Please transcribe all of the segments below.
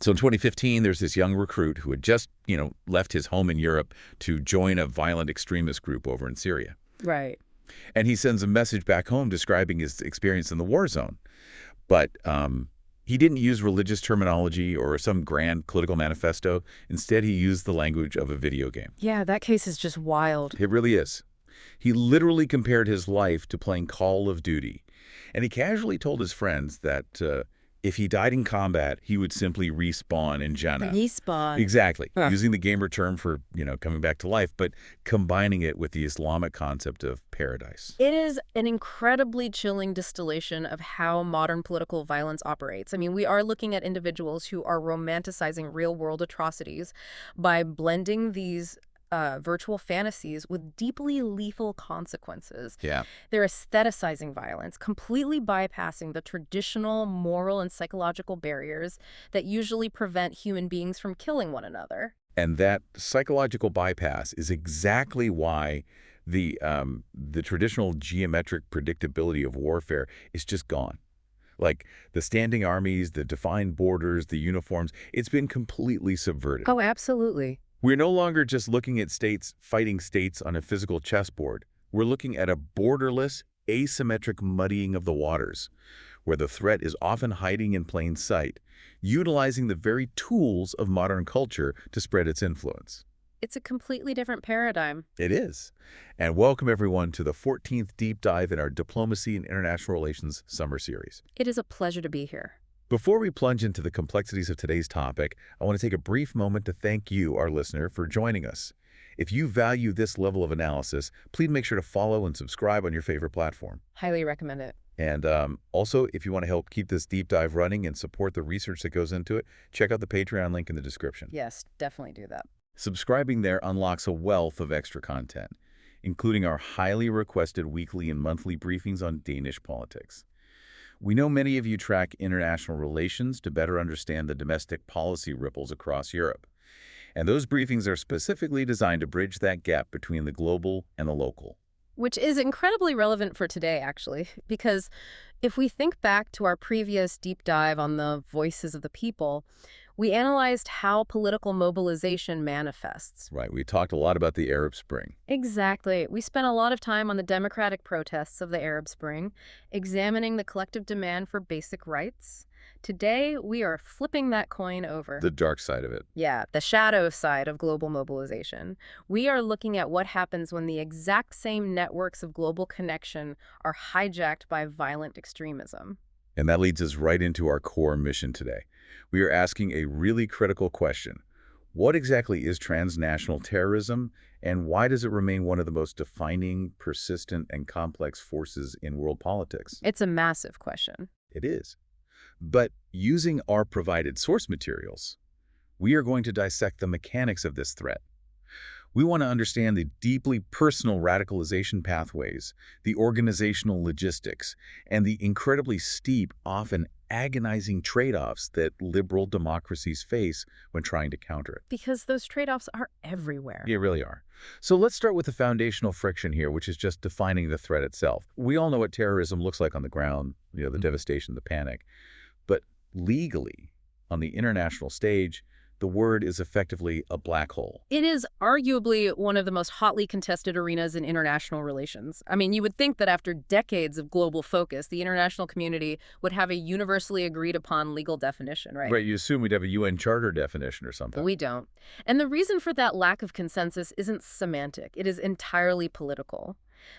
So in 2015, there's this young recruit who had just, left his home in Europe to join a violent extremist group over in Syria. Right. And he sends a message back home describing his experience in the war zone. But he didn't use religious terminology or some grand political manifesto. Instead, he used the language of a video game. Yeah, that case is just wild. It really is. He literally compared his life to playing Call of Duty. And he casually told his friends that if he died in combat, he would simply respawn in Jannah. Respawn. Exactly. Huh. Using the gamer term for, coming back to life, but combining it with the Islamic concept of paradise. It is an incredibly chilling distillation of how modern political violence operates. I mean, we are looking at individuals who are romanticizing real-world atrocities by blending these virtual fantasies with deeply lethal consequences. Yeah. They're aestheticizing violence, completely bypassing the traditional moral and psychological barriers that usually prevent human beings from killing one another. And that psychological bypass is exactly why the traditional geometric predictability of warfare is just gone. Like the standing armies, the defined borders, the uniforms, it's been completely subverted. Oh, absolutely. We're no longer just looking at states fighting states on a physical chessboard. We're looking at a borderless, asymmetric muddying of the waters, where the threat is often hiding in plain sight, utilizing the very tools of modern culture to spread its influence. It's a completely different paradigm. It is. And welcome, everyone, to the 14th deep dive in our Diplomacy and International Relations Summer Series. It is a pleasure to be here. Before we plunge into the complexities of today's topic, I want to take a brief moment to thank you, our listener, for joining us. If you value this level of analysis, please make sure to follow and subscribe on your favorite platform. Highly recommend it. And also, if you want to help keep this deep dive running and support the research that goes into it, check out the Patreon link in the description. Yes, definitely do that. Subscribing there unlocks a wealth of extra content, including our highly requested weekly and monthly briefings on Danish politics. We know many of you track international relations to better understand the domestic policy ripples across Europe. And those briefings are specifically designed to bridge that gap between the global and the local. Which is incredibly relevant for today, actually, because if we think back to our previous deep dive on the voices of the people, we analyzed how political mobilization manifests. Right. We talked a lot about the Arab Spring. Exactly. We spent a lot of time on the democratic protests of the Arab Spring, examining the collective demand for basic rights. Today, we are flipping that coin over. The dark side of it. Yeah, the shadow side of global mobilization. We are looking at what happens when the exact same networks of global connection are hijacked by violent extremism. And that leads us right into our core mission today. We are asking a really critical question. What exactly is transnational terrorism, and why does it remain one of the most defining, persistent, and complex forces in world politics? It's a massive question. It is. But using our provided source materials, we are going to dissect the mechanics of this threat. We want to understand the deeply personal radicalization pathways, the organizational logistics, and the incredibly steep, often agonizing trade-offs that liberal democracies face when trying to counter it. Because those trade-offs are everywhere. They really are. So let's start with the foundational friction here, which is just defining the threat itself. We all know what terrorism looks like on the ground, the devastation, the panic. But legally, on the international stage, the word is effectively a black hole. It is arguably one of the most hotly contested arenas in international relations. I mean, you would think that after decades of global focus, the international community would have a universally agreed upon legal definition, right? Right, you assume we'd have a UN Charter definition or something. But we don't. And the reason for that lack of consensus isn't semantic. It is entirely political.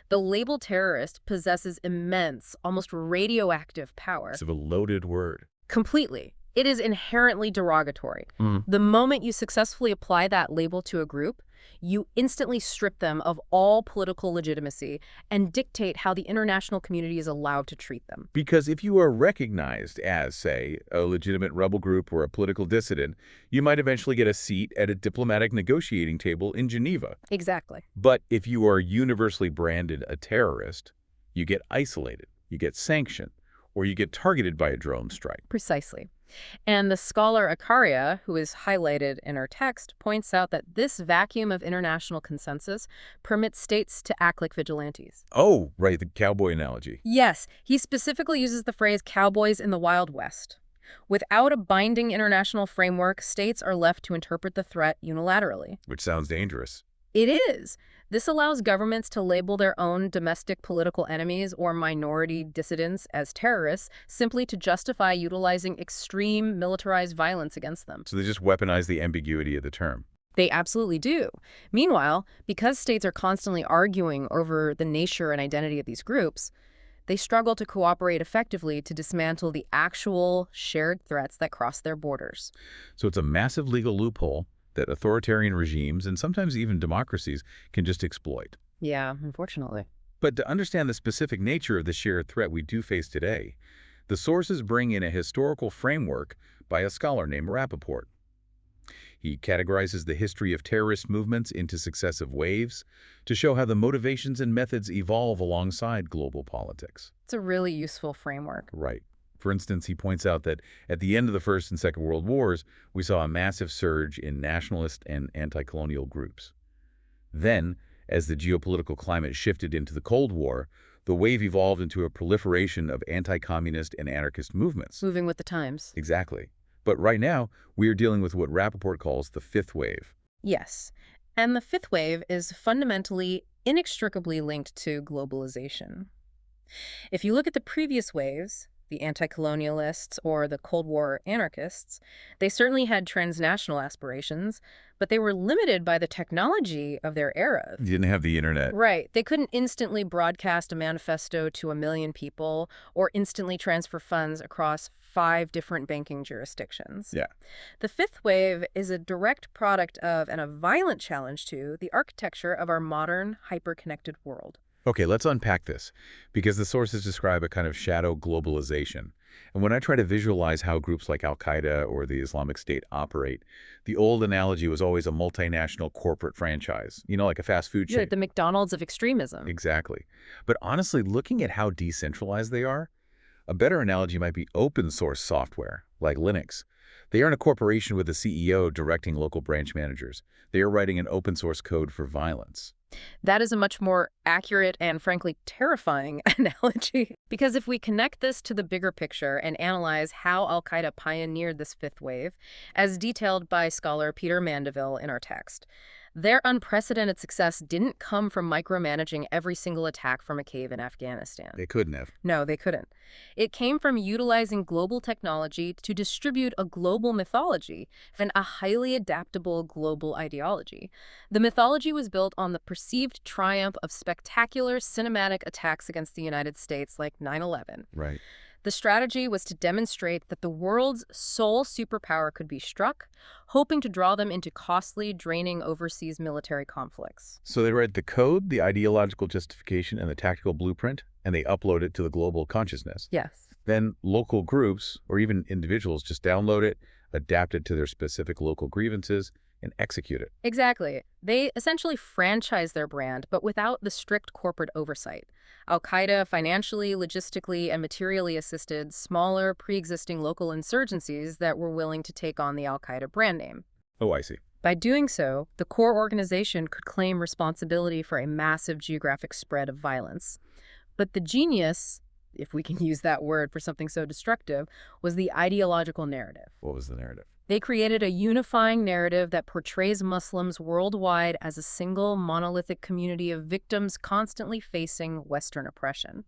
The label terrorist possesses immense, almost radioactive power. It's a loaded word. Completely. It is inherently derogatory. The moment you successfully apply that label to a group, you instantly strip them of all political legitimacy and dictate how the international community is allowed to treat them. Because if you are recognized as, say, a legitimate rebel group or a political dissident, you might eventually get a seat at a diplomatic negotiating table in Geneva. Exactly. But if you are universally branded a terrorist, you get isolated, you get sanctioned, or you get targeted by a drone strike. Precisely. And the scholar Akaria, who is highlighted in our text, points out that this vacuum of international consensus permits states to act like vigilantes. Oh, right, the cowboy analogy. Yes, he specifically uses the phrase cowboys in the Wild West. Without a binding international framework, states are left to interpret the threat unilaterally. Which sounds dangerous. It is. This allows governments to label their own domestic political enemies or minority dissidents as terrorists simply to justify utilizing extreme militarized violence against them. So they just weaponize the ambiguity of the term. They absolutely do. Meanwhile, because states are constantly arguing over the nature and identity of these groups, they struggle to cooperate effectively to dismantle the actual shared threats that cross their borders. So it's a massive legal loophole that authoritarian regimes and sometimes even democracies can just exploit. Yeah, unfortunately. But to understand the specific nature of the shared threat we do face today, the sources bring in a historical framework by a scholar named Rappaport. He categorizes the history of terrorist movements into successive waves to show how the motivations and methods evolve alongside global politics. It's a really useful framework. Right. For instance, he points out that at the end of the First and Second World Wars, we saw a massive surge in nationalist and anti-colonial groups. Then, as the geopolitical climate shifted into the Cold War, the wave evolved into a proliferation of anti-communist and anarchist movements. Moving with the times. Exactly. But right now, we are dealing with what Rappaport calls the fifth wave. Yes. And the fifth wave is fundamentally, inextricably linked to globalization. If you look at the previous waves, the anti-colonialists or the Cold War anarchists, they certainly had transnational aspirations, but they were limited by the technology of their era. You didn't have the internet. Right. They couldn't instantly broadcast a manifesto to 1 million people or instantly transfer funds across 5 different banking jurisdictions. Yeah. The fifth wave is a direct product of and a violent challenge to the architecture of our modern, hyper-connected world. Okay, let's unpack this, because the sources describe a kind of shadow globalization. And when I try to visualize how groups like Al-Qaeda or the Islamic State operate, the old analogy was always a multinational corporate franchise, like a fast food chain. Yeah, the McDonald's of extremism. Exactly. But honestly, looking at how decentralized they are, a better analogy might be open source software, like Linux. They aren't a corporation with a CEO directing local branch managers. They are writing an open source code for violence. That is a much more accurate and, frankly, terrifying analogy. Because if we connect this to the bigger picture and analyze how Al-Qaeda pioneered this fifth wave, as detailed by scholar Peter Mandeville in our text, their unprecedented success didn't come from micromanaging every single attack from a cave in Afghanistan. They couldn't have. No, they couldn't. It came from utilizing global technology to distribute a global mythology and a highly adaptable global ideology. The mythology was built on the perceived triumph of spectacular cinematic attacks against the United States like 9/11. Right. The strategy was to demonstrate that the world's sole superpower could be struck, hoping to draw them into costly, draining overseas military conflicts. So they write the code, the ideological justification, and the tactical blueprint, and they upload it to the global consciousness. Yes. Then local groups, or even individuals, just download it, adapt it to their specific local grievances, and execute it. Exactly. They essentially franchise their brand, but without the strict corporate oversight. Al-Qaeda financially, logistically, and materially assisted smaller, pre-existing local insurgencies that were willing to take on the Al-Qaeda brand name. Oh, I see. By doing so, the core organization could claim responsibility for a massive geographic spread of violence. But the genius, if we can use that word for something so destructive, was the ideological narrative. What was the narrative? They created a unifying narrative that portrays Muslims worldwide as a single monolithic community of victims constantly facing Western oppression.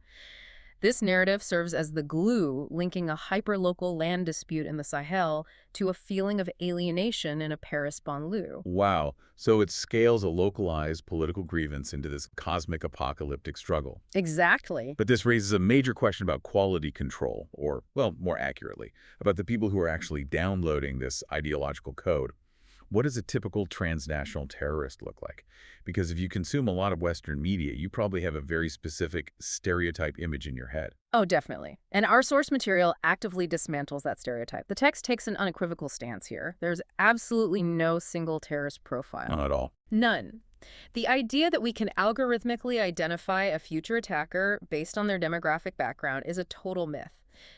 This narrative serves as the glue linking a hyperlocal land dispute in the Sahel to a feeling of alienation in a Paris banlieue. Wow. So it scales a localized political grievance into this cosmic apocalyptic struggle. Exactly. But this raises a major question about quality control, or, well, more accurately, about the people who are actually downloading this ideological code. What does a typical transnational terrorist look like? Because if you consume a lot of Western media, you probably have a very specific stereotype image in your head. Oh, definitely. And our source material actively dismantles that stereotype. The text takes an unequivocal stance here. There's absolutely no single terrorist profile. Not at all. None. The idea that we can algorithmically identify a future attacker based on their demographic background is a total myth.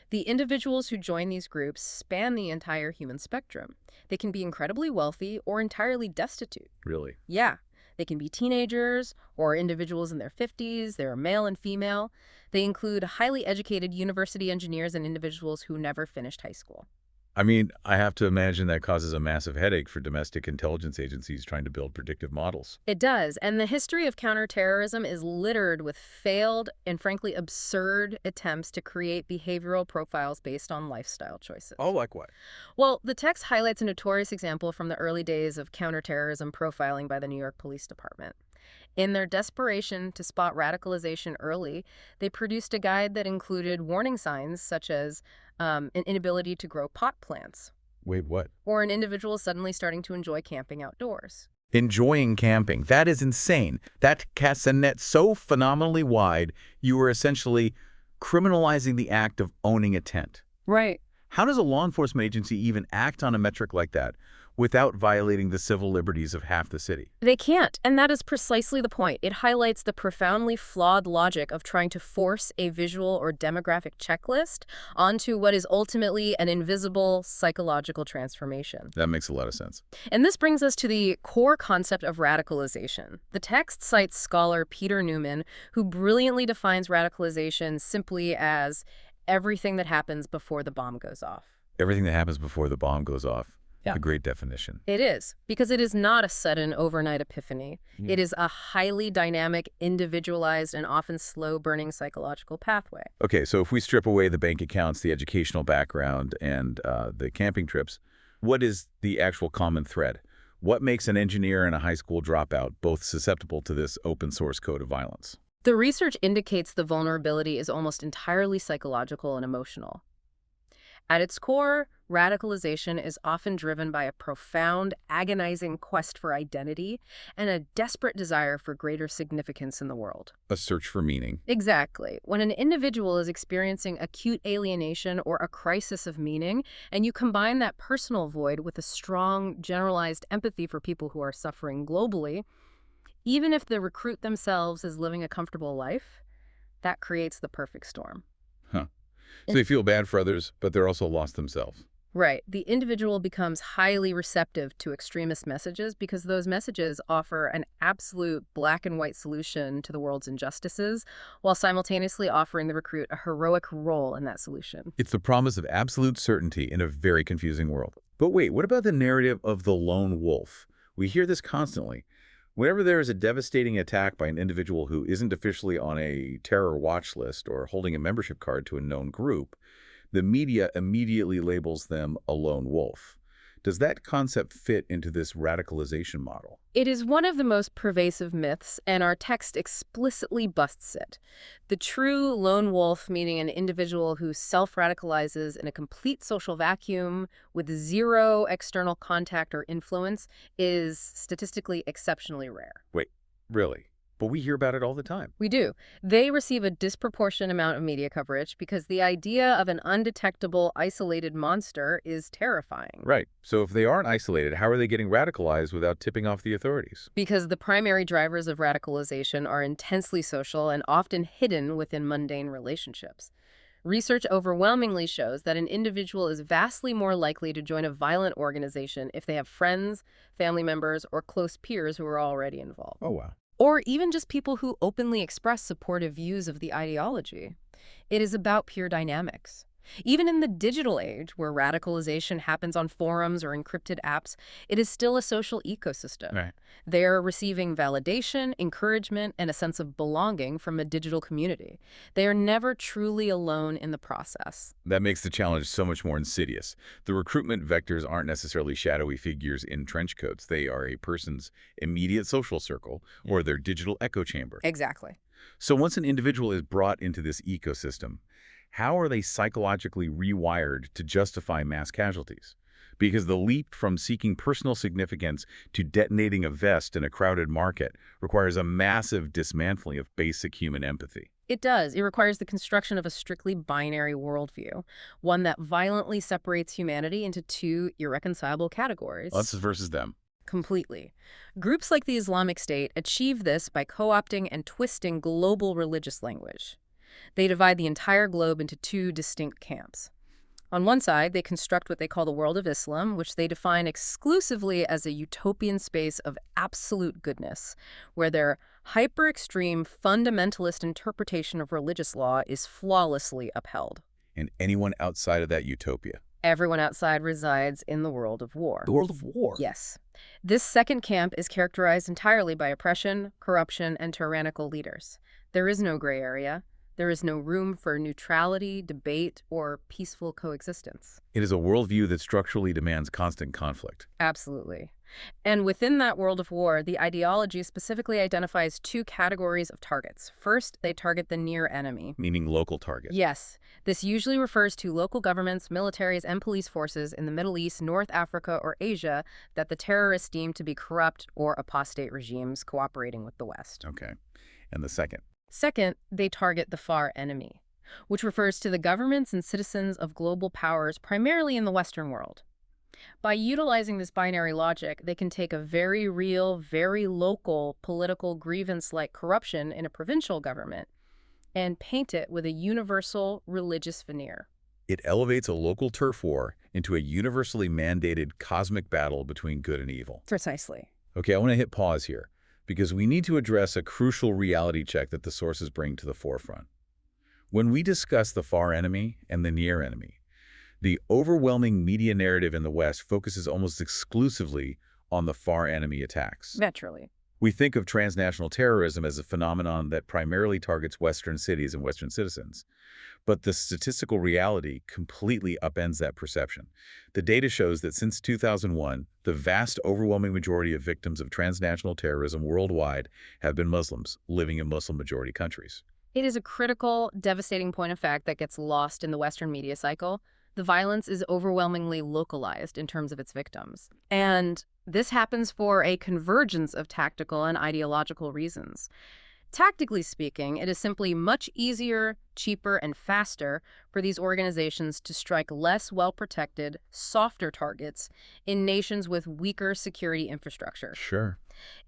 The individuals who join these groups span the entire human spectrum. They can be incredibly wealthy or entirely destitute. Really? Yeah. They can be teenagers or individuals in their 50s. They're male and female. They include highly educated university engineers and individuals who never finished high school. I mean, I have to imagine that causes a massive headache for domestic intelligence agencies trying to build predictive models. It does, and the history of counterterrorism is littered with failed and frankly absurd attempts to create behavioral profiles based on lifestyle choices. Oh, like what? Well, the text highlights a notorious example from the early days of counterterrorism profiling by the New York Police Department. In their desperation to spot radicalization early, they produced a guide that included warning signs such as an inability to grow pot plants Wait, what? or an individual suddenly starting to enjoy camping outdoors. Enjoying camping. That is insane. That casts a net so phenomenally wide, you are essentially criminalizing the act of owning a tent. Right. How does a law enforcement agency even act on a metric like that without violating the civil liberties of half the city? They can't, and that is precisely the point. It highlights the profoundly flawed logic of trying to force a visual or demographic checklist onto what is ultimately an invisible psychological transformation. That makes a lot of sense. And this brings us to the core concept of radicalization. The text cites scholar Peter Newman, who brilliantly defines radicalization simply as everything that happens before the bomb goes off. Everything that happens before the bomb goes off. Yeah. A great definition. It is, because it is not a sudden overnight epiphany. Yeah. It is a highly dynamic, individualized, and often slow-burning psychological pathway. Okay, so if we strip away the bank accounts, the educational background, and the camping trips, what is the actual common thread? What makes an engineer and a high school dropout both susceptible to this open source code of violence? The research indicates the vulnerability is almost entirely psychological and emotional. At its core, radicalization is often driven by a profound, agonizing quest for identity and a desperate desire for greater significance in the world. A search for meaning. Exactly. When an individual is experiencing acute alienation or a crisis of meaning, and you combine that personal void with a strong, generalized empathy for people who are suffering globally, even if the recruit themselves is living a comfortable life, that creates the perfect storm. Huh. So they feel bad for others, but they're also lost themselves. Right. The individual becomes highly receptive to extremist messages because those messages offer an absolute black and white solution to the world's injustices, while simultaneously offering the recruit a heroic role in that solution. It's the promise of absolute certainty in a very confusing world. But wait, what about the narrative of the lone wolf? We hear this constantly. Whenever there is a devastating attack by an individual who isn't officially on a terror watch list or holding a membership card to a known group, the media immediately labels them a lone wolf. Does that concept fit into this radicalization model? It is one of the most pervasive myths, and our text explicitly busts it. The true lone wolf, meaning an individual who self-radicalizes in a complete social vacuum with zero external contact or influence, is statistically exceptionally rare. Wait, really? But we hear about it all the time. We do. They receive a disproportionate amount of media coverage because the idea of an undetectable, isolated monster is terrifying. Right. So if they aren't isolated, how are they getting radicalized without tipping off the authorities? Because the primary drivers of radicalization are intensely social and often hidden within mundane relationships. Research overwhelmingly shows that an individual is vastly more likely to join a violent organization if they have friends, family members, or close peers who are already involved. Oh, wow. Or even just people who openly express supportive views of the ideology. It is about pure dynamics. Even in the digital age, where radicalization happens on forums or encrypted apps, it is still a social ecosystem. Right. They're receiving validation, encouragement, and a sense of belonging from a digital community. They are never truly alone in the process. That makes the challenge so much more insidious. The recruitment vectors aren't necessarily shadowy figures in trench coats. They are a person's immediate social circle or their digital echo chamber. Exactly. So once an individual is brought into this ecosystem, how are they psychologically rewired to justify mass casualties? Because the leap from seeking personal significance to detonating a vest in a crowded market requires a massive dismantling of basic human empathy. It does. It requires the construction of a strictly binary worldview, one that violently separates humanity into two irreconcilable categories. Us versus them. Completely. Groups like the Islamic State achieve this by co-opting and twisting global religious language. They divide the entire globe into two distinct camps. On one side, they construct what they call the world of Islam, which they define exclusively as a utopian space of absolute goodness, where their hyper-extreme fundamentalist interpretation of religious law is flawlessly upheld. And anyone outside of that utopia. Everyone outside resides in the world of war. The world of war. Yes. This second camp is characterized entirely by oppression, corruption, and tyrannical leaders. There is no gray area. There is no room for neutrality, debate, or peaceful coexistence. It is a worldview that structurally demands constant conflict. Absolutely. And within that world of war, the ideology specifically identifies two categories of targets. First, they target the near enemy. Meaning local target. Yes. This usually refers to local governments, militaries, and police forces in the Middle East, North Africa, or Asia that the terrorists deem to be corrupt or apostate regimes cooperating with the West. Okay. And the second? Second, they target the far enemy, which refers to the governments and citizens of global powers primarily in the Western world. By utilizing this binary logic, they can take a very real, very local political grievance like corruption in a provincial government and paint it with a universal religious veneer. It elevates a local turf war into a universally mandated cosmic battle between good and evil. Precisely. Okay, I want to hit pause here, because we need to address a crucial reality check that the sources bring to the forefront. When we discuss the far enemy and the near enemy, the overwhelming media narrative in the West focuses almost exclusively on the far enemy attacks. Naturally. We think of transnational terrorism as a phenomenon that primarily targets Western cities and Western citizens. But the statistical reality completely upends that perception. The data shows that since 2001, the vast overwhelming majority of victims of transnational terrorism worldwide have been Muslims living in Muslim-majority countries. It is a critical, devastating point of fact that gets lost in the Western media cycle. The violence is overwhelmingly localized in terms of its victims. And this happens for a convergence of tactical and ideological reasons. Tactically speaking, it is simply much easier, cheaper, and faster for these organizations to strike less well-protected, softer targets in nations with weaker security infrastructure. Sure.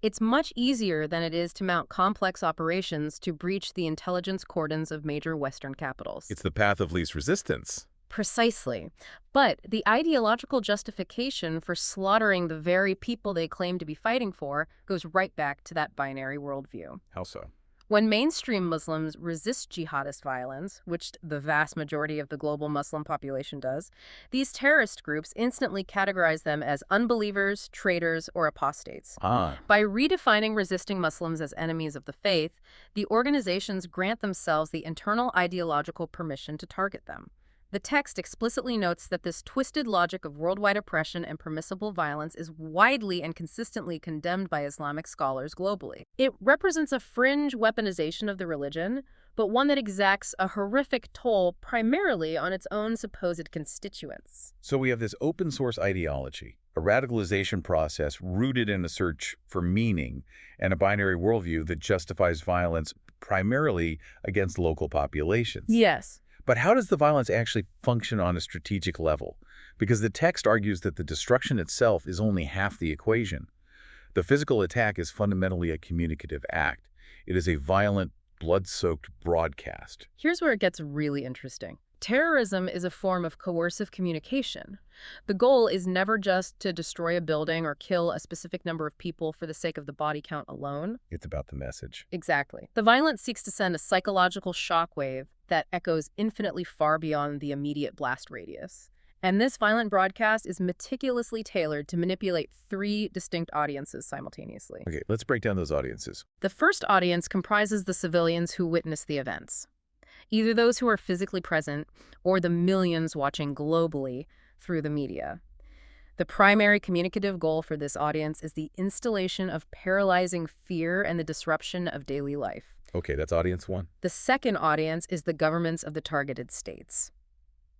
It's much easier than it is to mount complex operations to breach the intelligence cordons of major Western capitals. It's the path of least resistance. Precisely. But the ideological justification for slaughtering the very people they claim to be fighting for goes right back to that binary worldview. How so? When mainstream Muslims resist jihadist violence, which the vast majority of the global Muslim population does, these terrorist groups instantly categorize them as unbelievers, traitors, or apostates. By redefining resisting Muslims as enemies of the faith, the organizations grant themselves the internal ideological permission to target them. The text explicitly notes that this twisted logic of worldwide oppression and permissible violence is widely and consistently condemned by Islamic scholars globally. It represents a fringe weaponization of the religion, but one that exacts a horrific toll primarily on its own supposed constituents. So we have this open source ideology, a radicalization process rooted in a search for meaning, and a binary worldview that justifies violence primarily against local populations. Yes. But how does the violence actually function on a strategic level? Because the text argues that the destruction itself is only half the equation. The physical attack is fundamentally a communicative act. It is a violent, blood-soaked broadcast. Here's where it gets really interesting. Terrorism is a form of coercive communication. The goal is never just to destroy a building or kill a specific number of people for the sake of the body count alone. It's about the message. Exactly. The violence seeks to send a psychological shockwave that echoes infinitely far beyond the immediate blast radius. And this violent broadcast is meticulously tailored to manipulate three distinct audiences simultaneously. Okay, let's break down those audiences. The first audience comprises the civilians who witness the events, either those who are physically present or the millions watching globally through the media. The primary communicative goal for this audience is the installation of paralyzing fear and the disruption of daily life. Okay, that's audience one. The second audience is the governments of the targeted states.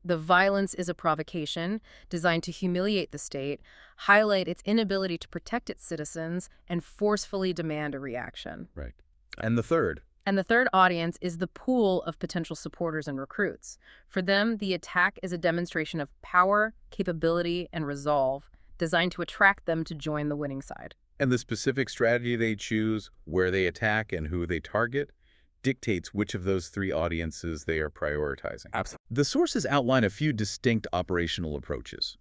The violence is a provocation designed to humiliate the state, highlight its inability to protect its citizens, and forcefully demand a reaction. Right. And the third? And the third audience is the pool of potential supporters and recruits. For them, the attack is a demonstration of power, capability, and resolve, designed to attract them to join the winning side. And the specific strategy they choose, where they attack, and who they target, dictates which of those three audiences they are prioritizing. Absolutely. The sources outline a few distinct operational approaches.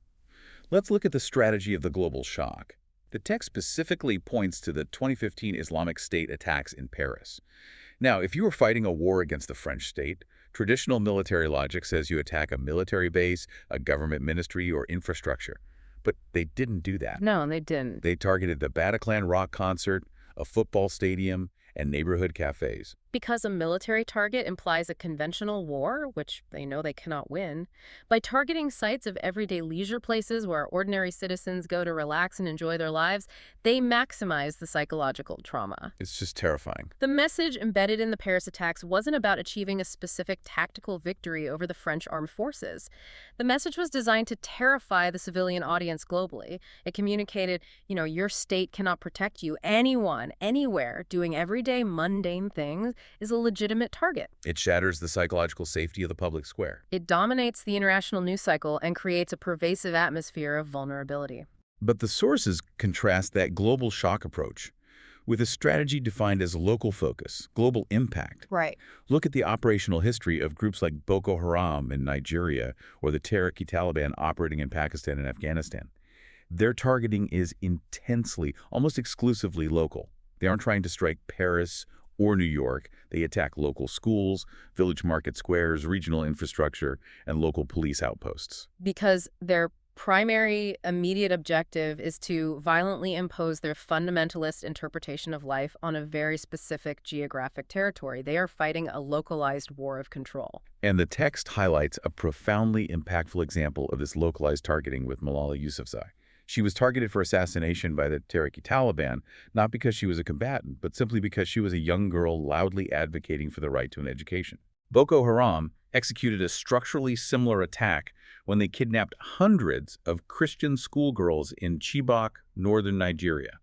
Let's look at the strategy of the global shock. The text specifically points to the 2015 Islamic State attacks in Paris. Now, if you were fighting a war against the French state, traditional military logic says you attack a military base, a government ministry, or infrastructure. But they didn't do that. No, they didn't. They targeted the Bataclan rock concert, a football stadium, and neighborhood cafes. Because a military target implies a conventional war, which they know they cannot win, by targeting sites of everyday leisure places where ordinary citizens go to relax and enjoy their lives, they maximize the psychological trauma. It's just terrifying. The message embedded in the Paris attacks wasn't about achieving a specific tactical victory over the French armed forces. The message was designed to terrify the civilian audience globally. It communicated, your state cannot protect you. Anyone, anywhere, doing everyday mundane things is a legitimate target. It shatters the psychological safety of the public square. It dominates the international news cycle and creates a pervasive atmosphere of vulnerability. But the sources contrast that global shock approach with a strategy defined as local focus, global impact. Right. Look at the operational history of groups like Boko Haram in Nigeria or the Taliban operating in Pakistan and Afghanistan. Their targeting is intensely, almost exclusively local. They aren't trying to strike Paris or New York. They attack local schools, village market squares, regional infrastructure, and local police outposts. Because their primary immediate objective is to violently impose their fundamentalist interpretation of life on a very specific geographic territory. They are fighting a localized war of control. And the text highlights a profoundly impactful example of this localized targeting with Malala Yousafzai. She was targeted for assassination by the Taliban, not because she was a combatant, but simply because she was a young girl loudly advocating for the right to an education. Boko Haram executed a structurally similar attack when they kidnapped hundreds of Christian schoolgirls in Chibok, northern Nigeria.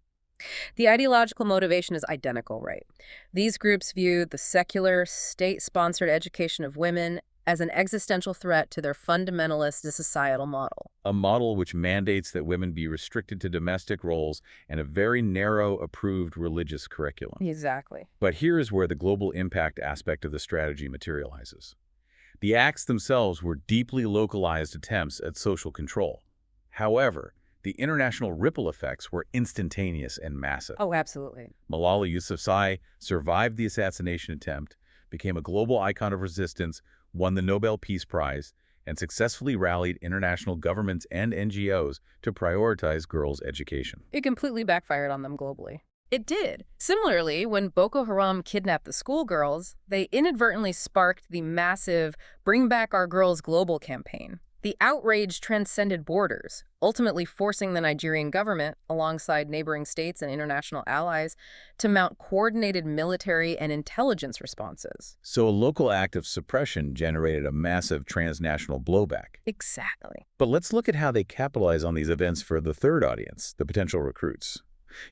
The ideological motivation is identical, right? These groups view the secular, state-sponsored education of women as an existential threat to their fundamentalist societal model. A model which mandates that women be restricted to domestic roles and a very narrow, approved religious curriculum. Exactly. But here is where the global impact aspect of the strategy materializes. The acts themselves were deeply localized attempts at social control. However, the international ripple effects were instantaneous and massive. Oh, absolutely. Malala Yousafzai survived the assassination attempt, became a global icon of resistance, won the Nobel Peace Prize, and successfully rallied international governments and NGOs to prioritize girls' education. It completely backfired on them globally. It did. Similarly, when Boko Haram kidnapped the schoolgirls, they inadvertently sparked the massive Bring Back Our Girls global campaign. The outrage transcended borders, ultimately forcing the Nigerian government, alongside neighboring states and international allies, to mount coordinated military and intelligence responses. So a local act of suppression generated a massive transnational blowback. Exactly. But let's look at how they capitalize on these events for the third audience, the potential recruits.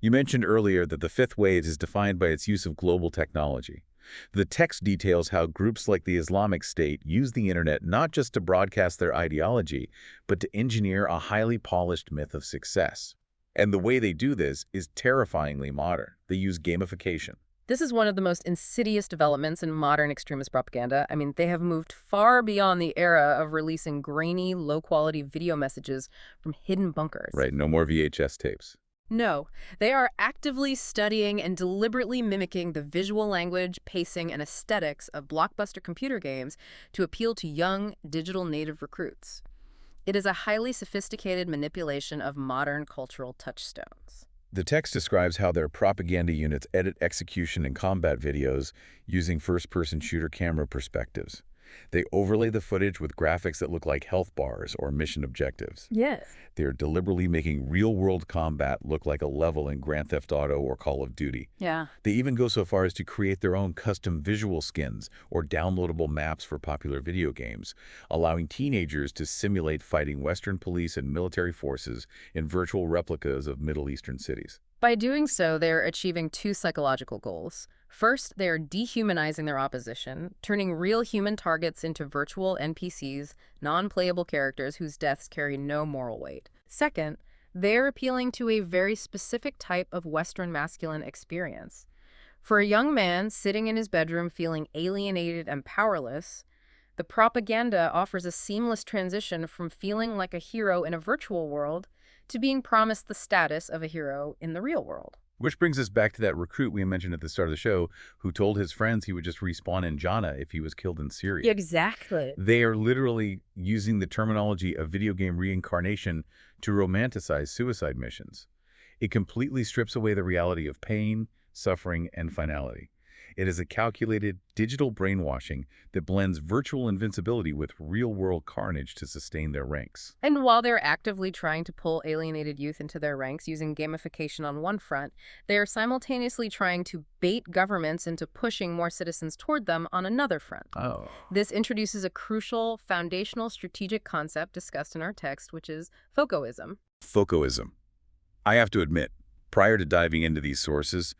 You mentioned earlier that the fifth wave is defined by its use of global technology. The text details how groups like the Islamic State use the internet not just to broadcast their ideology, but to engineer a highly polished myth of success. And the way they do this is terrifyingly modern. They use gamification. This is one of the most insidious developments in modern extremist propaganda. I mean, they have moved far beyond the era of releasing grainy, low-quality video messages from hidden bunkers. Right, no more VHS tapes. No, they are actively studying and deliberately mimicking the visual language, pacing, and aesthetics of blockbuster computer games to appeal to young, digital native recruits. It is a highly sophisticated manipulation of modern cultural touchstones. The text describes how their propaganda units edit execution and combat videos using first-person shooter camera perspectives. They overlay the footage with graphics that look like health bars or mission objectives. Yes. They're deliberately making real-world combat look like a level in Grand Theft Auto or Call of Duty. Yeah. They even go so far as to create their own custom visual skins or downloadable maps for popular video games, allowing teenagers to simulate fighting Western police and military forces in virtual replicas of Middle Eastern cities. By doing so, they are achieving two psychological goals. First, they are dehumanizing their opposition, turning real human targets into virtual NPCs, non-playable characters whose deaths carry no moral weight. Second, they are appealing to a very specific type of Western masculine experience. For a young man sitting in his bedroom feeling alienated and powerless, the propaganda offers a seamless transition from feeling like a hero in a virtual world to being promised the status of a hero in the real world. Which brings us back to that recruit we mentioned at the start of the show who told his friends he would just respawn in Jannah if he was killed in Syria. Exactly. They are literally using the terminology of video game reincarnation to romanticize suicide missions. It completely strips away the reality of pain, suffering, and finality. It is a calculated digital brainwashing that blends virtual invincibility with real-world carnage to sustain their ranks. And while they're actively trying to pull alienated youth into their ranks using gamification on one front, they are simultaneously trying to bait governments into pushing more citizens toward them on another front. Oh. This introduces a crucial, foundational strategic concept discussed in our text, which is Focoism. Focoism. I have to admit, prior to diving into these sources,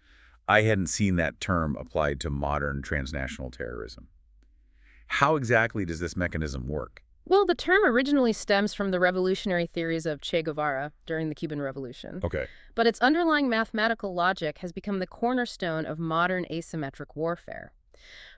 I hadn't seen that term applied to modern transnational terrorism. How exactly does this mechanism work? Well, the term originally stems from the revolutionary theories of Che Guevara during the Cuban Revolution. Okay. But its underlying mathematical logic has become the cornerstone of modern asymmetric warfare.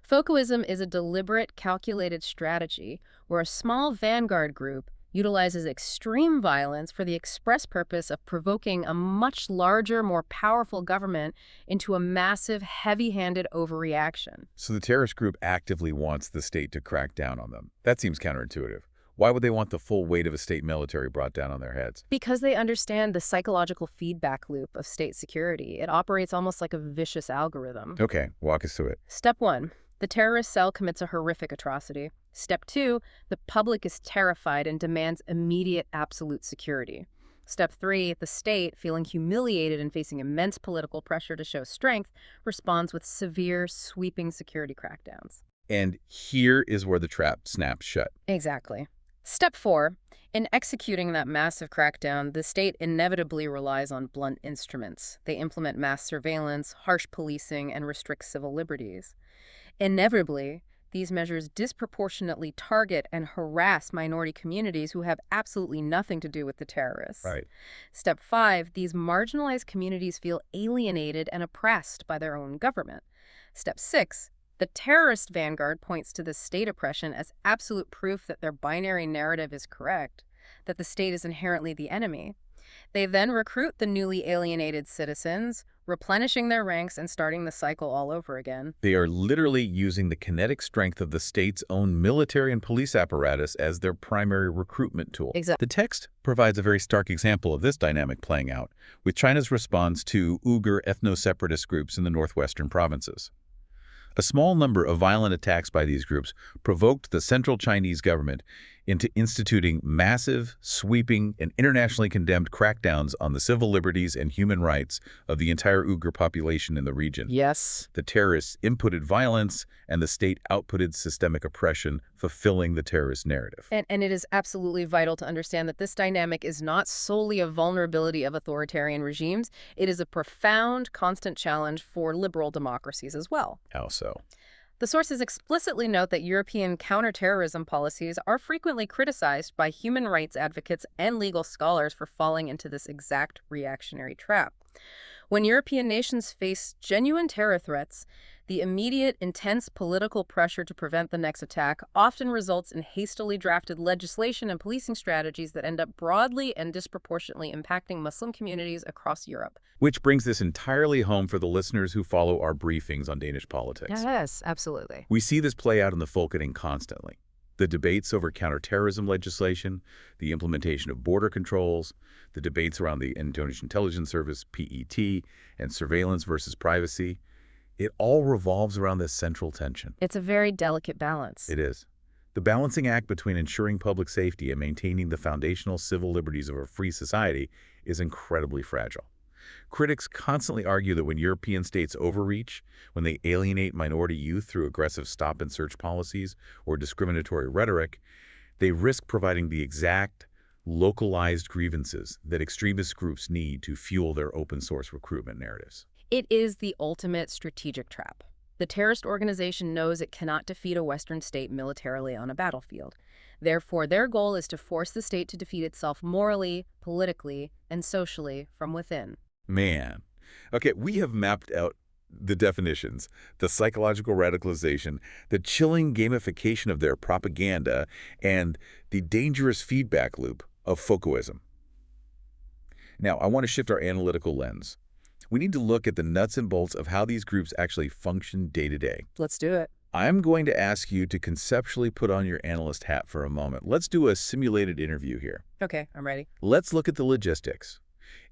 Focoism is a deliberate, calculated strategy where a small vanguard group utilizes extreme violence for the express purpose of provoking a much larger, more powerful government into a massive, heavy-handed overreaction. So the terrorist group actively wants the state to crack down on them. That seems counterintuitive. Why would they want the full weight of a state military brought down on their heads? Because they understand the psychological feedback loop of state security. It operates almost like a vicious algorithm. Okay, walk us through it. Step 1. The terrorist cell commits a horrific atrocity. Step 2. The public is terrified and demands immediate absolute security. Step 3. The state, feeling humiliated and facing immense political pressure to show strength, responds with severe, sweeping security crackdowns. And here is where the trap snaps shut. Exactly. Step 4. In executing that massive crackdown, the state inevitably relies on blunt instruments. They implement mass surveillance, harsh policing, and restrict civil liberties. Inevitably, these measures disproportionately target and harass minority communities who have absolutely nothing to do with the terrorists. Right. Step 5, these marginalized communities feel alienated and oppressed by their own government. Step 6, the terrorist vanguard points to the state oppression as absolute proof that their binary narrative is correct, that the state is inherently the enemy. They then recruit the newly alienated citizens, replenishing their ranks and starting the cycle all over again. They are literally using the kinetic strength of the state's own military and police apparatus as their primary recruitment tool. Exactly. The text provides a very stark example of this dynamic playing out, with China's response to Uyghur ethno-separatist groups in the northwestern provinces. A small number of violent attacks by these groups provoked the central Chinese government into instituting massive, sweeping, and internationally condemned crackdowns on the civil liberties and human rights of the entire Uyghur population in the region. Yes. The terrorists inputted violence, and the state outputted systemic oppression, fulfilling the terrorist narrative. And it is absolutely vital to understand that this dynamic is not solely a vulnerability of authoritarian regimes. It is a profound, constant challenge for liberal democracies as well. How so? The sources explicitly note that European counterterrorism policies are frequently criticized by human rights advocates and legal scholars for falling into this exact reactionary trap. When European nations face genuine terror threats, the immediate, intense political pressure to prevent the next attack often results in hastily drafted legislation and policing strategies that end up broadly and disproportionately impacting Muslim communities across Europe. Which brings this entirely home for the listeners who follow our briefings on Danish politics. Yes, absolutely. We see this play out in the Folketing constantly. The debates over counterterrorism legislation, the implementation of border controls, the debates around the Indonesian Intelligence Service, PET, and surveillance versus privacy. It all revolves around this central tension. It's a very delicate balance. It is. The balancing act between ensuring public safety and maintaining the foundational civil liberties of a free society is incredibly fragile. Critics constantly argue that when European states overreach, when they alienate minority youth through aggressive stop-and-search policies or discriminatory rhetoric, they risk providing the exact, localized grievances that extremist groups need to fuel their open-source recruitment narratives. It is the ultimate strategic trap. The terrorist organization knows it cannot defeat a Western state militarily on a battlefield. Therefore, their goal is to force the state to defeat itself morally, politically, and socially from within. Man. Okay, we have mapped out The definitions, the psychological radicalization, the chilling gamification of their propaganda, and the dangerous feedback loop of Foucaultism. Now, I want to shift our analytical lens. We need to look at the nuts and bolts of how these groups actually function day to day. Let's do it. I'm going to ask you to conceptually put on your analyst hat for a moment. Let's do a simulated interview here. Okay, I'm ready. Let's look at the logistics.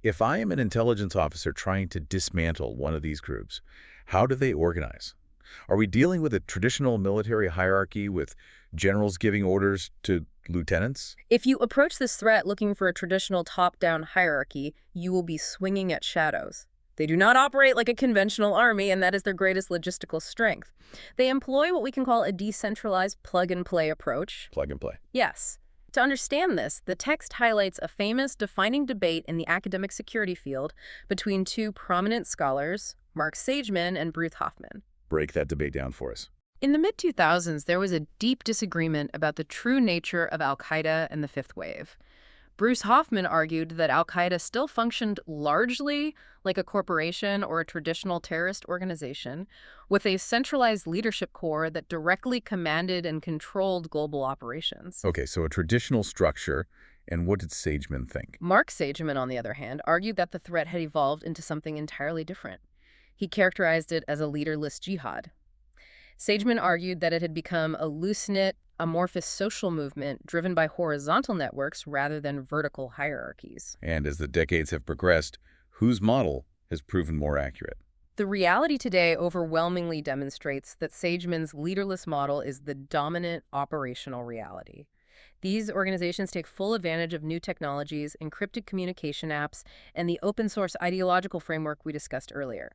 If I am an intelligence officer trying to dismantle one of these groups, how do they organize? Are we dealing with a traditional military hierarchy with generals giving orders to lieutenants? If you approach this threat looking for a traditional top-down hierarchy, you will be swinging at shadows. They do not operate like a conventional army, and that is their greatest logistical strength. They employ what we can call a decentralized plug-and-play approach. Plug and play. Yes. To understand this, the text highlights a famous defining debate in the academic security field between two prominent scholars, Mark Sageman and Bruce Hoffman. Break that debate down for us. In the mid-2000s, there was a deep disagreement about the true nature of al-Qaeda and the Fifth Wave. Bruce Hoffman argued that al-Qaeda still functioned largely like a corporation or a traditional terrorist organization, with a centralized leadership core that directly commanded and controlled global operations. Okay, so a traditional structure, and what did Sageman think? Mark Sageman, on the other hand, argued that the threat had evolved into something entirely different. He characterized it as a leaderless jihad. Sageman argued that it had become a loose-knit, amorphous social movement driven by horizontal networks rather than vertical hierarchies. And as the decades have progressed, whose model has proven more accurate? The reality today overwhelmingly demonstrates that Sageman's leaderless model is the dominant operational reality. These organizations take full advantage of new technologies, encrypted communication apps, and the open-source ideological framework we discussed earlier.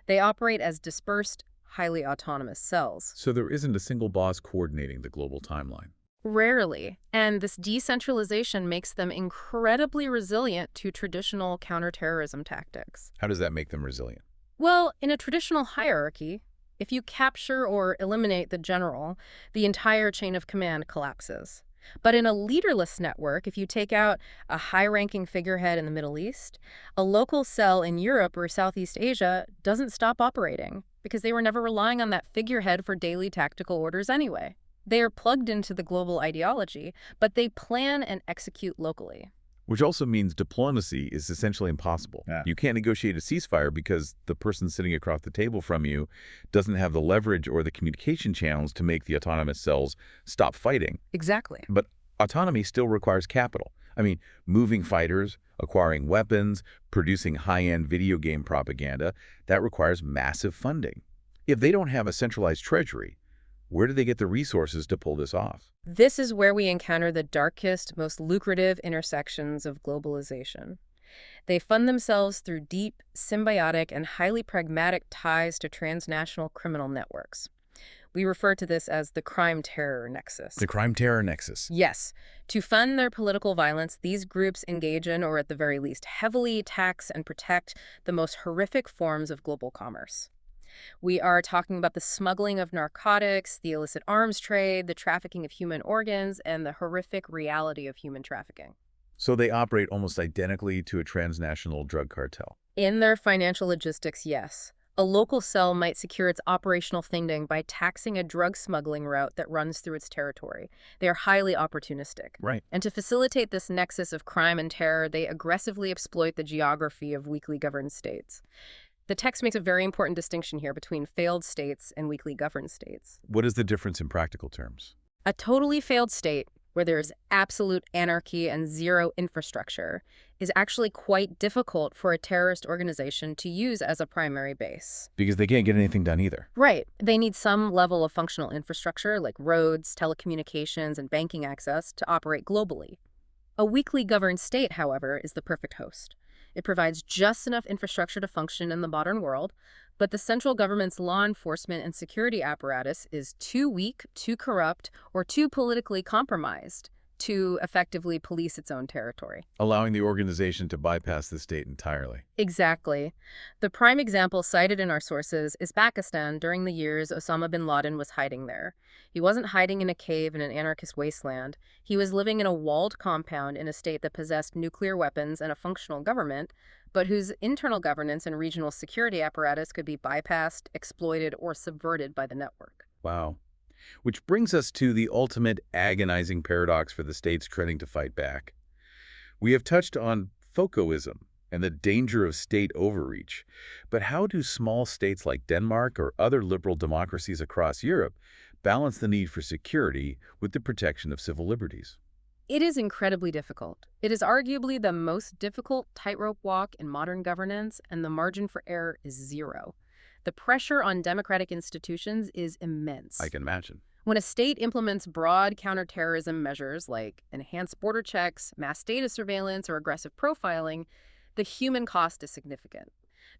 They operate as dispersed, highly autonomous cells. So there isn't a single boss coordinating the global timeline. Rarely. And this decentralization makes them incredibly resilient to traditional counterterrorism tactics. How does that make them resilient? Well, in a traditional hierarchy, if you capture or eliminate the general, the entire chain of command collapses. But in a leaderless network, if you take out a high-ranking figurehead in the Middle East, a local cell in Europe or Southeast Asia doesn't stop operating because they were never relying on that figurehead for daily tactical orders anyway. They are plugged into the global ideology, but they plan and execute locally. Which also means diplomacy is essentially impossible. Yeah. You can't negotiate a ceasefire because the person sitting across the table from you doesn't have the leverage or the communication channels to make the autonomous cells stop fighting. Exactly. But autonomy still requires capital. I mean, moving fighters, acquiring weapons, producing high-end video game propaganda, that requires massive funding. If they don't have a centralized treasury, where do they get the resources to pull this off? This is where we encounter the darkest, most lucrative intersections of globalization. They fund themselves through deep, symbiotic, and highly pragmatic ties to transnational criminal networks. We refer to this as the crime-terror nexus. The crime-terror nexus. Yes. To fund their political violence, these groups engage in, or at the very least, heavily tax and protect the most horrific forms of global commerce. We are talking about the smuggling of narcotics, the illicit arms trade, the trafficking of human organs, and the horrific reality of human trafficking. So they operate almost identically to a transnational drug cartel. In their financial logistics, yes. A local cell might secure its operational funding by taxing a drug smuggling route that runs through its territory. They are highly opportunistic. Right. And to facilitate this nexus of crime and terror, they aggressively exploit the geography of weakly governed states. The text makes a very important distinction here between failed states and weakly governed states. What is the difference in practical terms? A totally failed state, where there is absolute anarchy and zero infrastructure, is actually quite difficult for a terrorist organization to use as a primary base. Because they can't get anything done either. Right. They need some level of functional infrastructure like roads, telecommunications, and banking access to operate globally. A weakly governed state, however, is the perfect host. It provides just enough infrastructure to function in the modern world, but the central government's law enforcement and security apparatus is too weak, too corrupt, or too politically compromised to effectively police its own territory. allowing the organization to bypass the state entirely. Exactly. The prime example cited in our sources is Pakistan during the years Osama bin Laden was hiding there. He wasn't hiding in a cave in an anarchist wasteland. He was living in a walled compound in a state that possessed nuclear weapons and a functional government, but whose internal governance and regional security apparatus could be bypassed, exploited, or subverted by the network. Wow. Which brings us to the ultimate agonizing paradox for the states trying to fight back. We have touched on FOCOism and the danger of state overreach, but how do small states like Denmark or other liberal democracies across Europe balance the need for security with the protection of civil liberties? It is incredibly difficult. It is arguably the most difficult tightrope walk in modern governance, and the margin for error is zero. The pressure on democratic institutions is immense. I can imagine. When a state implements broad counterterrorism measures like enhanced border checks, mass data surveillance, or aggressive profiling, the human cost is significant.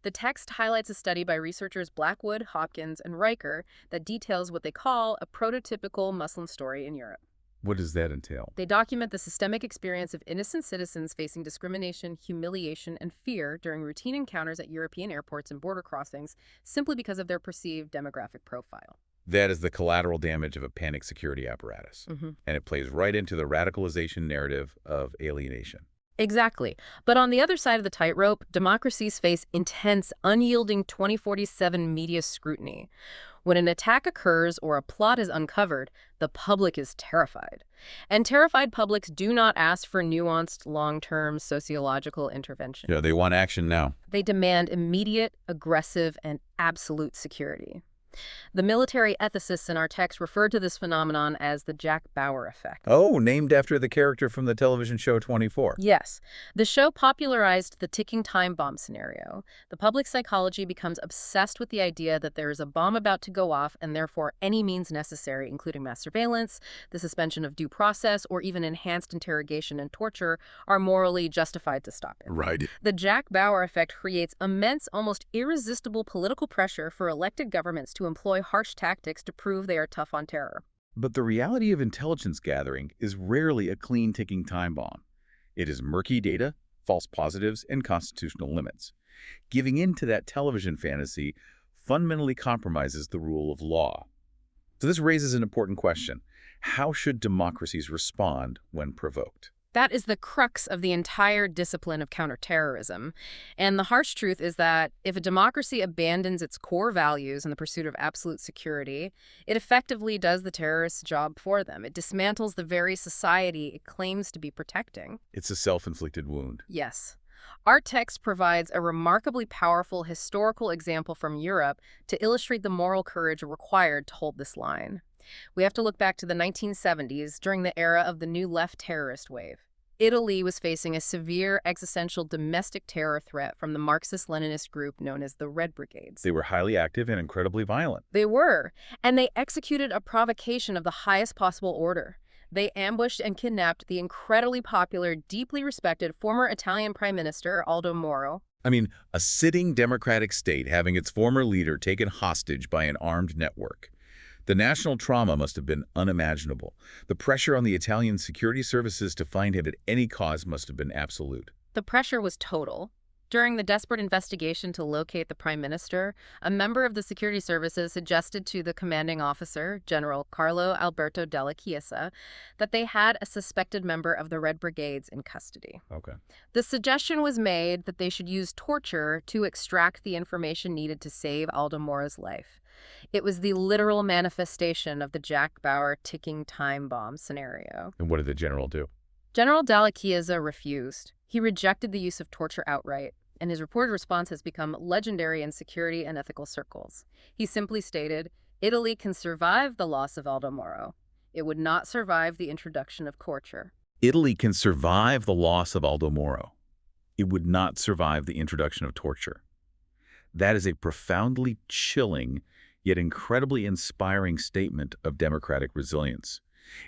The text highlights a study by researchers Blackwood, Hopkins, and Riker that details what they call a prototypical Muslim story in Europe. What does that entail? They document the systemic experience of innocent citizens facing discrimination, humiliation, and fear during routine encounters at European airports and border crossings simply because of their perceived demographic profile. That is the collateral damage of a panic security apparatus, Mm-hmm. and it plays right into the radicalization narrative of alienation. Exactly. But on the other side of the tightrope, democracies face intense, unyielding 2047 media scrutiny. When an attack occurs or a plot is uncovered, the public is terrified. And terrified publics do not ask for nuanced, long-term sociological intervention. Yeah, they want action now. They demand immediate, aggressive, and absolute security. The military ethicists in our text refer to this phenomenon as the Jack Bauer effect. Oh, named after the character from the television show 24. Yes, the show popularized the ticking time bomb scenario. The public psychology becomes obsessed with the idea that there is a bomb about to go off, and therefore any means necessary, including mass surveillance, the suspension of due process, or even enhanced interrogation and torture, are morally justified to stop it. Right. The Jack Bauer effect creates immense, almost irresistible political pressure for elected governments to employ harsh tactics to prove they are tough on terror. But the reality of intelligence gathering is rarely a clean ticking time bomb. It is murky data, false positives, and constitutional limits. Giving in to that television fantasy fundamentally compromises the rule of law. So this raises an important question. How should democracies respond when provoked? That is the crux of the entire discipline of counterterrorism. And the harsh truth is that if a democracy abandons its core values in the pursuit of absolute security, it effectively does the terrorists' job for them. It dismantles the very society it claims to be protecting. It's a self-inflicted wound. Yes. Our text provides a remarkably powerful historical example from Europe to illustrate the moral courage required to hold this line. We have to look back to the 1970s, during the era of the new left terrorist wave. Italy was facing a severe existential domestic terror threat from the Marxist-Leninist group known as the Red Brigades. They were highly active and incredibly violent. They were, and they executed a provocation of the highest possible order. They ambushed and kidnapped the incredibly popular, deeply respected former Italian Prime Minister Aldo Moro. I mean, a sitting democratic state having its former leader taken hostage by an armed network. The national trauma must have been unimaginable. The pressure on the Italian security services to find him at any cost must have been absolute. The pressure was total. During the desperate investigation to locate the prime minister, a member of the security services suggested to the commanding officer, General Carlo Alberto Della Chiesa, that they had a suspected member of the Red Brigades in custody. Okay. The suggestion was made that they should use torture to extract the information needed to save Aldo Moro's life. It was the literal manifestation of the Jack Bauer ticking time bomb scenario. And what did the general do? General Dalla Chiesa refused. He rejected the use of torture outright, and his reported response has become legendary in security and ethical circles. He simply stated, "Italy can survive the loss of Aldo Moro. It would not survive the introduction of torture." Italy can survive the loss of Aldo Moro. It would not survive the introduction of torture. That is a profoundly chilling, yet incredibly inspiring statement of democratic resilience.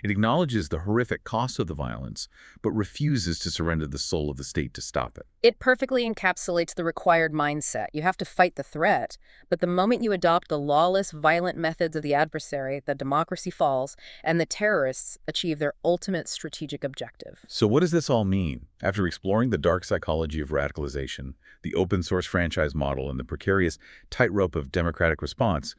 It acknowledges the horrific cost of the violence, but refuses to surrender the soul of the state to stop it. It perfectly encapsulates the required mindset. You have to fight the threat, but the moment you adopt the lawless, violent methods of the adversary, the democracy falls, and the terrorists achieve their ultimate strategic objective. So what does this all mean? After exploring the dark psychology of radicalization, the open-source franchise model, and the precarious tightrope of democratic response,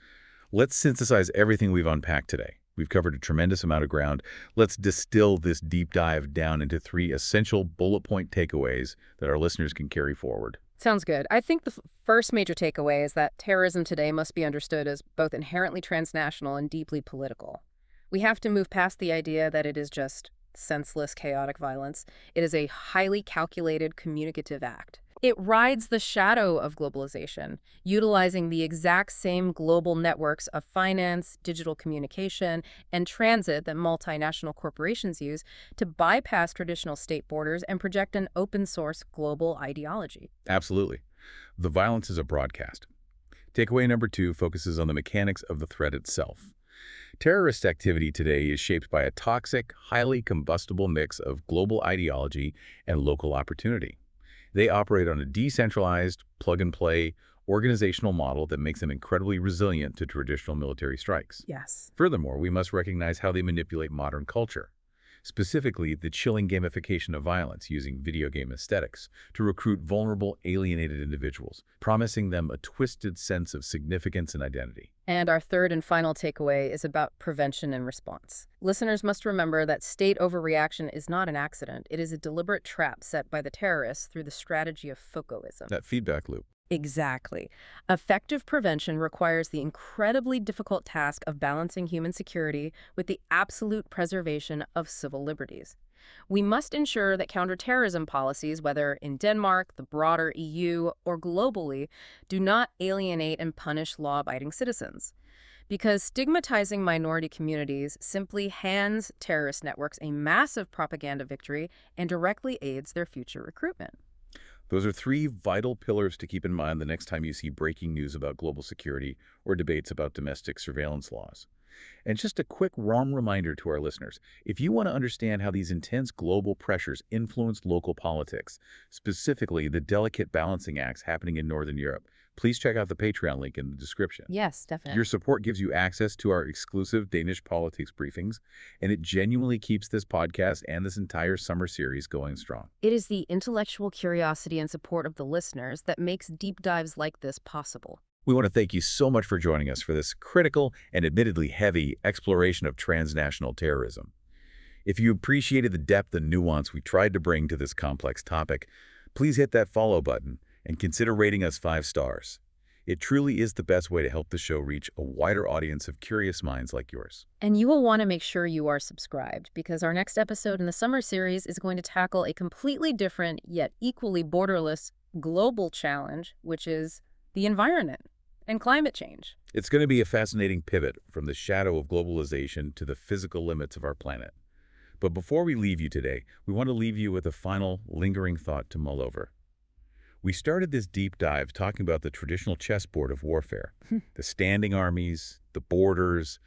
let's synthesize everything we've unpacked today. We've covered a tremendous amount of ground. Let's distill this deep dive down into 3 essential bullet point takeaways that our listeners can carry forward. Sounds good. I think the first major takeaway is that terrorism today must be understood as both inherently transnational and deeply political. We have to move past the idea that it is just senseless, chaotic violence. It is a highly calculated, communicative act. It rides the shadow of globalization, utilizing the exact same global networks of finance, digital communication, and transit that multinational corporations use to bypass traditional state borders and project an open-source global ideology. Absolutely. The violence is a broadcast. Takeaway number 2 focuses on the mechanics of the threat itself. Terrorist activity today is shaped by a toxic, highly combustible mix of global ideology and local opportunity. They operate on a decentralized, plug-and-play organizational model that makes them incredibly resilient to traditional military strikes. Yes. Furthermore, we must recognize how they manipulate modern culture, specifically the chilling gamification of violence using video game aesthetics to recruit vulnerable, alienated individuals, promising them a twisted sense of significance and identity. And our third and final takeaway is about prevention and response. Listeners must remember that state overreaction is not an accident. It is a deliberate trap set by the terrorists through the strategy of Foucaultism. That feedback loop. Exactly. Effective prevention requires the incredibly difficult task of balancing human security with the absolute preservation of civil liberties. We must ensure that counterterrorism policies, whether in Denmark, the broader EU, or globally, do not alienate and punish law-abiding citizens. Because stigmatizing minority communities simply hands terrorist networks a massive propaganda victory and directly aids their future recruitment. Those are 3 vital pillars to keep in mind the next time you see breaking news about global security or debates about domestic surveillance laws. And just a quick warm reminder to our listeners, if you want to understand how these intense global pressures influence local politics, specifically the delicate balancing acts happening in Northern Europe, please check out the Patreon link in the description. Yes, definitely. Your support gives you access to our exclusive Danish politics briefings, and it genuinely keeps this podcast and this entire summer series going strong. It is the intellectual curiosity and support of the listeners that makes deep dives like this possible. We want to thank you so much for joining us for this critical and admittedly heavy exploration of transnational terrorism. If you appreciated the depth and nuance we tried to bring to this complex topic, please hit that follow button and consider rating us 5 stars. It truly is the best way to help the show reach a wider audience of curious minds like yours. And you will want to make sure you are subscribed, because our next episode in the summer series is going to tackle a completely different yet equally borderless global challenge, which is the environment and climate change. It's going to be a fascinating pivot from the shadow of globalization to the physical limits of our planet. But before we leave you today, we want to leave you with a final, lingering thought to mull over. We started this deep dive talking about the traditional chessboard of warfare, the standing armies, the borders,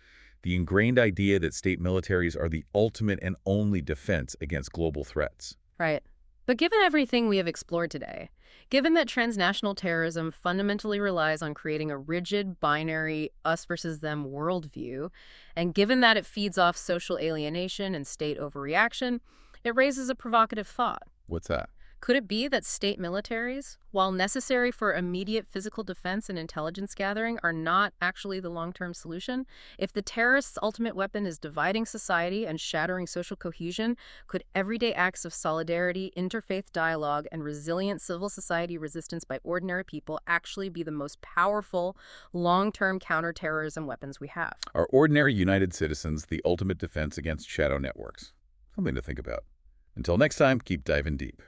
the ingrained idea that state militaries are the ultimate and only defense against global threats. Right. But given everything we have explored today, given that transnational terrorism fundamentally relies on creating a rigid, binary, us versus them worldview, and given that it feeds off social alienation and state overreaction, it raises a provocative thought. What's that? Could it be that state militaries, while necessary for immediate physical defense and intelligence gathering, are not actually the long-term solution? If the terrorists' ultimate weapon is dividing society and shattering social cohesion, could everyday acts of solidarity, interfaith dialogue, and resilient civil society resistance by ordinary people actually be the most powerful long-term counterterrorism weapons we have? Are ordinary united citizens the ultimate defense against shadow networks? Something to think about. Until next time, keep diving deep.